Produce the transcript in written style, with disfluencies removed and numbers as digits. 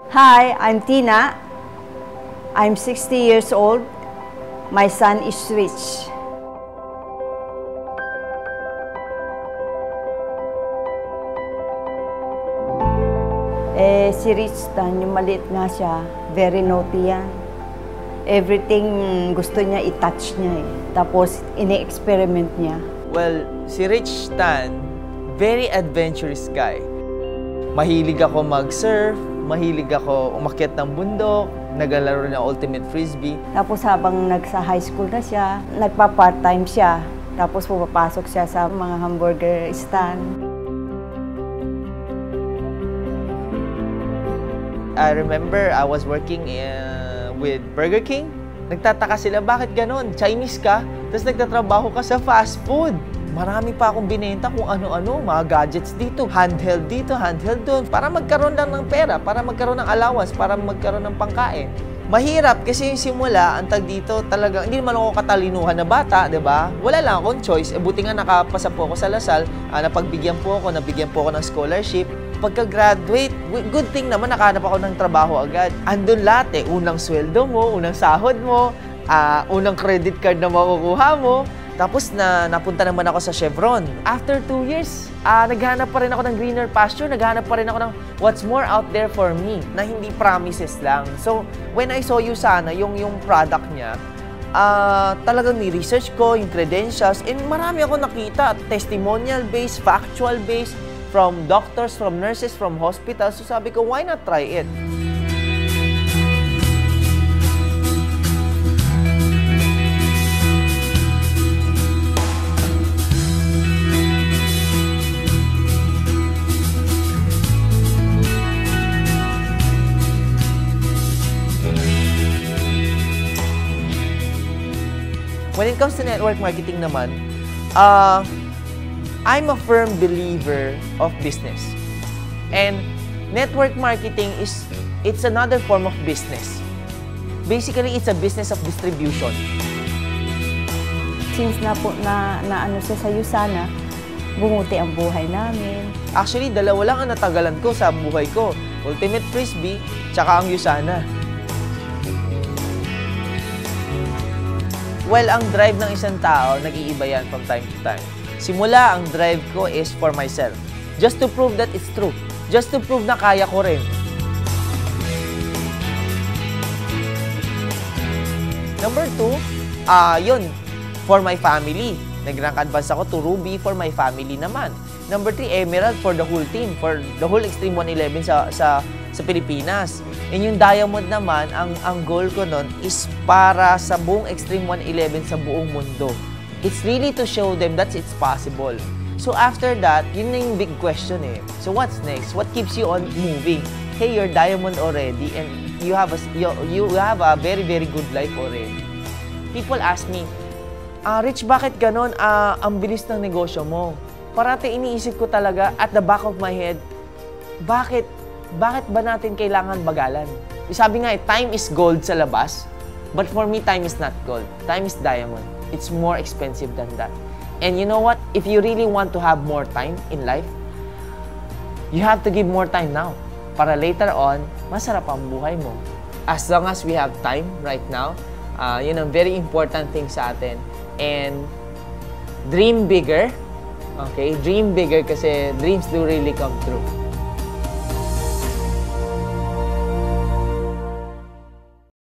Hi, I'm Tina. I'm 60 years old. My son is Rich. Si Rich, yung maliit nga siya, very naughty yan. Everything gusto niya, i-touch niya eh. Tapos, ini-experiment niya. Well, si Rich Tan, very adventurous guy. Mahilig ako mag-surf, mahilig ako umakyat ng bundok, naglalaro ng ultimate frisbee. Tapos habang nagsa high school na siya, nagpa-part-time siya. Tapos pumapasok siya sa mga hamburger stand. I remember I was working with Burger King. Nagtataka sila, bakit ganon? Chinese ka, tapos nagtatrabaho ka sa fast food. Marami pa akong binenta kung ano-ano, mga gadgets dito, handheld doon, para magkaroon lang ng pera, para magkaroon ng allowance, para magkaroon ng pangkain. Mahirap kasi yung simula, ang tag dito talaga, hindi naman ako katalinuhan na bata, di ba? Wala lang akong choice. Buti nga nakapasa po ako sa Lasal, nabigyan po ako ng scholarship. Pagka-graduate, good thing naman nakahanap ako ng trabaho agad. Andun lahat eh, unang sweldo mo, unang sahod mo, unang credit card na makukuha mo. Tapos napunta naman ako sa Chevron. After 2 years, naghanap pa rin ako ng greener pasture, naghanap pa rin ako ng what's more out there for me, na hindi promises lang. So, when I saw Usana, yung product niya, talagang ni-research ko, yung credentials, and marami ako nakita, testimonial-based, factual-based, from doctors, from nurses, from hospitals. So sabi ko, why not try it? When it comes to network marketing naman, I'm a firm believer of business. And network marketing it's another form of business. Basically, it's a business of distribution. Since na ano siya sa Usana, bumuti ang buhay namin. Actually, dalawa lang ang natagalan ko sa buhay ko. Ultimate Frisbee, tsaka ang Usana. Well, ang drive ng isang tao, nag-iiba yan from time to time. Simula, ang drive ko is for myself. Just to prove that it's true. Just to prove na kaya ko rin. Number 2, yun, for my family. Nag-rank advance ako to Ruby for my family naman. Number 3, Emerald for the whole team, for the whole Extreme 111 sa Pilipinas. And yung Diamond naman, ang goal ko nun is para sa buong Extreme 111 sa buong mundo. It's really to show them that it's possible. So after that, yun na yung big question eh. So what's next? What keeps you on moving? Hey, you're diamond already and you have a very, very good life already. People ask me, Rich, bakit ganon? Ang bilis ng negosyo mo. Parati iniisip ko talaga at the back of my head, bakit ba natin kailangan bagalan? Sabi nga, time is gold sa labas, but for me, time is not gold. Time is diamond. It's more expensive than that. And you know what? If you really want to have more time in life, you have to give more time now. Para later on, masarap ang buhay mo. As long as we have time right now, yun ang very important thing sa atin. And dream bigger. Okay? Dream bigger kasi dreams do really come true.